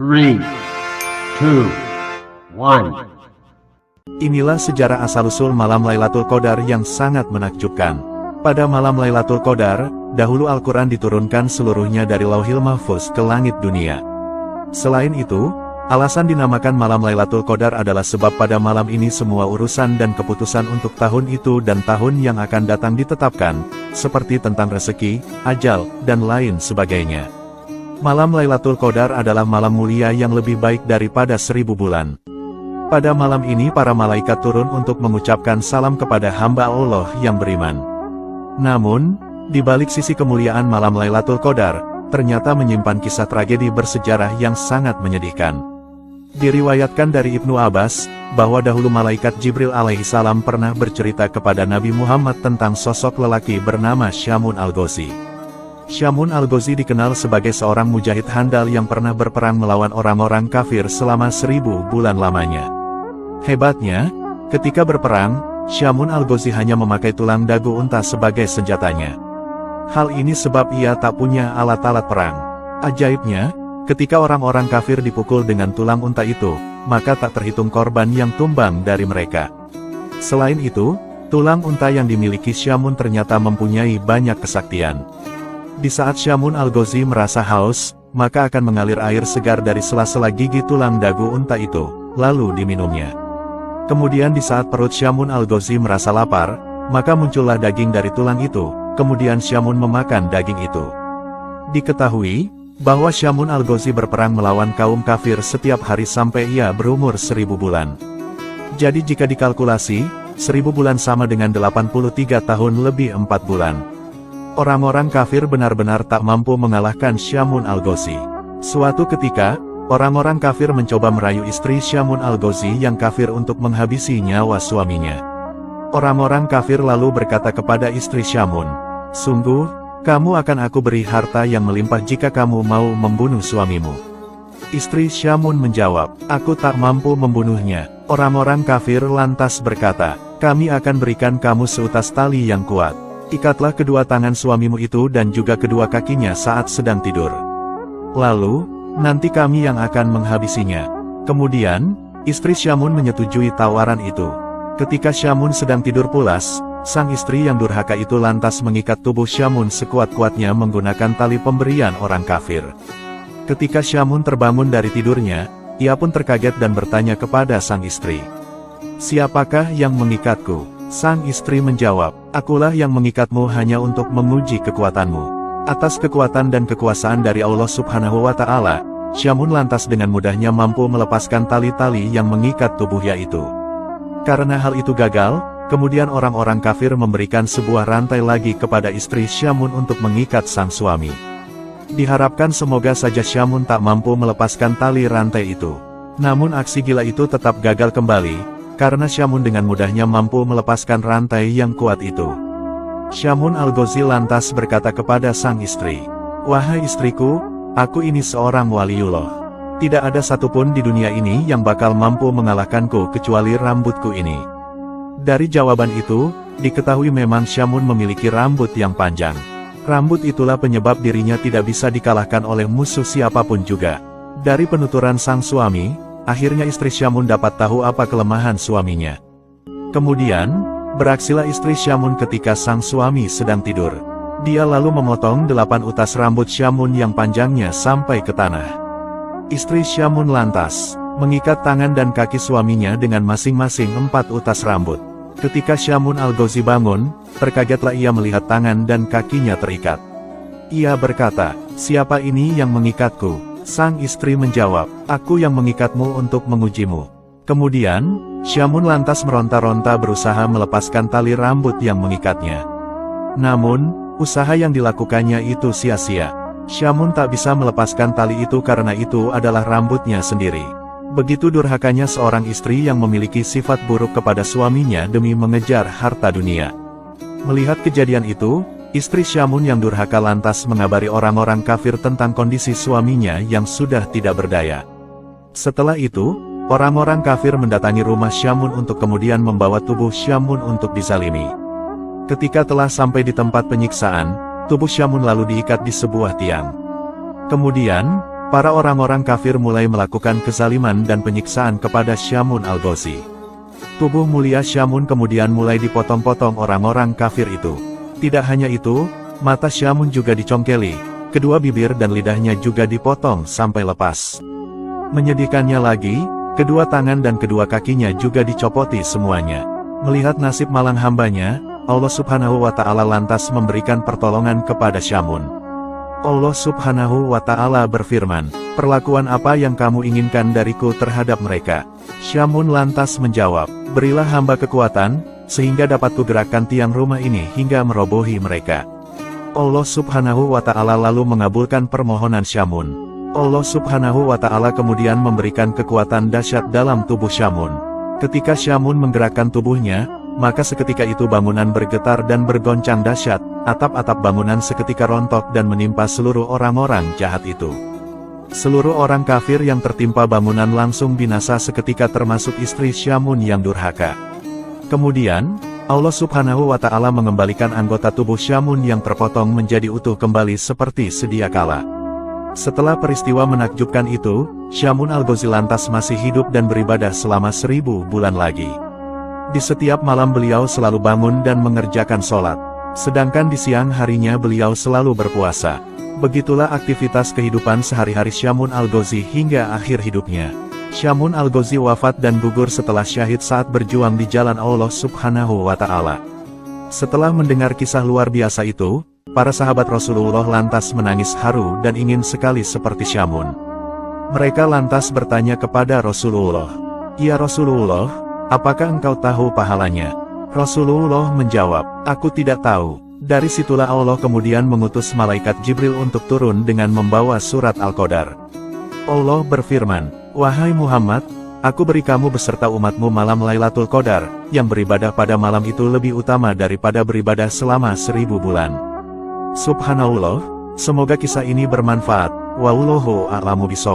3, 2, 1. Inilah sejarah asal-usul malam Lailatul Qadar yang sangat menakjubkan. Pada malam Lailatul Qadar, dahulu Al-Quran diturunkan seluruhnya dari Lauhil Mahfuz ke langit dunia. Selain itu, alasan dinamakan malam Lailatul Qadar adalah sebab pada malam ini semua urusan dan keputusan untuk tahun itu dan tahun yang akan datang ditetapkan, seperti tentang rezeki, ajal, dan lain sebagainya. Malam Lailatul Qadar adalah malam mulia yang lebih baik daripada 1000 bulan. Pada malam ini para malaikat turun untuk mengucapkan salam kepada hamba Allah yang beriman. Namun, di balik sisi kemuliaan malam Lailatul Qadar, ternyata menyimpan kisah tragedi bersejarah yang sangat menyedihkan. Diriwayatkan dari Ibnu Abbas, bahwa dahulu malaikat Jibril alaihissalam pernah bercerita kepada Nabi Muhammad tentang sosok lelaki bernama Syamun al-Ghazi. Syamun al-Ghazi dikenal sebagai seorang mujahid handal yang pernah berperang melawan orang-orang kafir selama 1000 bulan lamanya. Hebatnya, ketika berperang, Syamun al-Ghazi hanya memakai tulang dagu unta sebagai senjatanya. Hal ini sebab ia tak punya alat-alat perang. Ajaibnya, ketika orang-orang kafir dipukul dengan tulang unta itu, maka tak terhitung korban yang tumbang dari mereka. Selain itu, tulang unta yang dimiliki Syamun ternyata mempunyai banyak kesaktian. Di saat Syamun al-Ghazi merasa haus, maka akan mengalir air segar dari sela-sela gigi tulang dagu unta itu, lalu diminumnya. Kemudian di saat perut Syamun al-Ghazi merasa lapar, maka muncullah daging dari tulang itu, kemudian Syamun memakan daging itu. Diketahui, bahwa Syamun al-Ghazi berperang melawan kaum kafir setiap hari sampai ia berumur 1000 bulan. Jadi jika dikalkulasi, 1000 bulan sama dengan 83 tahun lebih 4 bulan. Orang-orang kafir benar-benar tak mampu mengalahkan Syamun al-Ghazi. Suatu ketika, orang-orang kafir mencoba merayu istri Syamun al-Ghazi yang kafir untuk menghabisi nyawa suaminya. Orang-orang kafir lalu berkata kepada istri Syamun, "Sungguh, kamu akan aku beri harta yang melimpah jika kamu mau membunuh suamimu." Istri Syamun menjawab, "Aku tak mampu membunuhnya." Orang-orang kafir lantas berkata, "Kami akan berikan kamu seutas tali yang kuat. Ikatlah kedua tangan suamimu itu dan juga kedua kakinya saat sedang tidur. Lalu, nanti kami yang akan menghabisinya." Kemudian, istri Syamun menyetujui tawaran itu. Ketika Syamun sedang tidur pulas, sang istri yang durhaka itu lantas mengikat tubuh Syamun sekuat-kuatnya menggunakan tali pemberian orang kafir. Ketika Syamun terbangun dari tidurnya, ia pun terkaget dan bertanya kepada sang istri, "Siapakah yang mengikatku?" Sang istri menjawab, "Akulah yang mengikatmu hanya untuk menguji kekuatanmu." Atas kekuatan dan kekuasaan dari Allah Subhanahu wa Ta'ala, Syamun lantas dengan mudahnya mampu melepaskan tali-tali yang mengikat tubuhnya itu. Karena hal itu gagal, kemudian orang-orang kafir memberikan sebuah rantai lagi kepada istri Syamun untuk mengikat sang suami. Diharapkan semoga saja Syamun tak mampu melepaskan tali rantai itu. Namun aksi gila itu tetap gagal kembali, karena Syamun dengan mudahnya mampu melepaskan rantai yang kuat itu. Syamun al-Ghazi lantas berkata kepada sang istri, "Wahai istriku, aku ini seorang waliullah. Tidak ada satupun di dunia ini yang bakal mampu mengalahkanku kecuali rambutku ini." Dari jawaban itu, diketahui memang Syamun memiliki rambut yang panjang. Rambut itulah penyebab dirinya tidak bisa dikalahkan oleh musuh siapapun juga. Dari penuturan sang suami, akhirnya istri Syamun dapat tahu apa kelemahan suaminya. Kemudian, beraksilah istri Syamun ketika sang suami sedang tidur. Dia lalu memotong 8 utas rambut Syamun yang panjangnya sampai ke tanah. Istri Syamun lantas mengikat tangan dan kaki suaminya dengan masing-masing 4 utas rambut. Ketika Syamun al-Ghazi bangun, terkagetlah ia melihat tangan dan kakinya terikat. Ia berkata, "Siapa ini yang mengikatku?" Sang istri menjawab, "Aku yang mengikatmu untuk mengujimu." Kemudian, Syamun lantas meronta-ronta berusaha melepaskan tali rambut yang mengikatnya. Namun, usaha yang dilakukannya itu sia-sia. Syamun tak bisa melepaskan tali itu karena itu adalah rambutnya sendiri. Begitu durhakanya seorang istri yang memiliki sifat buruk kepada suaminya demi mengejar harta dunia. Melihat kejadian itu, istri Syamun yang durhaka lantas mengabari orang-orang kafir tentang kondisi suaminya yang sudah tidak berdaya. Setelah itu, orang-orang kafir mendatangi rumah Syamun untuk kemudian membawa tubuh Syamun untuk dizalimi. Ketika telah sampai di tempat penyiksaan, tubuh Syamun lalu diikat di sebuah tiang. Kemudian, para orang-orang kafir mulai melakukan kezaliman dan penyiksaan kepada Syamun al-Ghazi. Tubuh mulia Syamun kemudian mulai dipotong-potong orang-orang kafir itu. Tidak hanya itu, mata Syamun juga dicongkeli, kedua bibir dan lidahnya juga dipotong sampai lepas. Menyedihkannya lagi, kedua tangan dan kedua kakinya juga dicopoti semuanya. Melihat nasib malang hambanya, Allah Subhanahu wa Ta'ala lantas memberikan pertolongan kepada Syamun. Allah Subhanahu wa Ta'ala berfirman, "Perlakuan apa yang kamu inginkan dariku terhadap mereka?" Syamun lantas menjawab, "Berilah hamba kekuatan, sehingga dapat kugerakkan tiang rumah ini hingga merobohi mereka." Allah Subhanahu wa Ta'ala lalu mengabulkan permohonan Syamun. Allah Subhanahu wa Ta'ala kemudian memberikan kekuatan dahsyat dalam tubuh Syamun. Ketika Syamun menggerakkan tubuhnya, maka seketika itu bangunan bergetar dan bergoncang dahsyat, atap-atap bangunan seketika rontok dan menimpa seluruh orang-orang jahat itu. Seluruh orang kafir yang tertimpa bangunan langsung binasa seketika termasuk istri Syamun yang durhaka. Kemudian, Allah Subhanahu wa Ta'ala mengembalikan anggota tubuh Syamun yang terpotong menjadi utuh kembali seperti sedia kala. Setelah peristiwa menakjubkan itu, Syamun al-Ghazi lantas masih hidup dan beribadah selama 1000 bulan lagi. Di setiap malam beliau selalu bangun dan mengerjakan sholat. Sedangkan di siang harinya beliau selalu berpuasa. Begitulah aktivitas kehidupan sehari-hari Syamun al-Ghazi hingga akhir hidupnya. Syamun al-Ghazi wafat dan gugur setelah syahid saat berjuang di jalan Allah Subhanahu wa Ta'ala. Setelah mendengar kisah luar biasa itu, para sahabat Rasulullah lantas menangis haru dan ingin sekali seperti Syamun. Mereka lantas bertanya kepada Rasulullah, "Ya Rasulullah, apakah engkau tahu pahalanya?" Rasulullah menjawab, "Aku tidak tahu." Dari situlah Allah kemudian mengutus malaikat Jibril untuk turun dengan membawa surat Al-Qadar. Allah berfirman, "Wahai Muhammad, aku beri kamu beserta umatmu malam Lailatul Qadar, yang beribadah pada malam itu lebih utama daripada beribadah selama 1000 bulan. Subhanallah, semoga kisah ini bermanfaat. Wallahu a'lamu bishawab.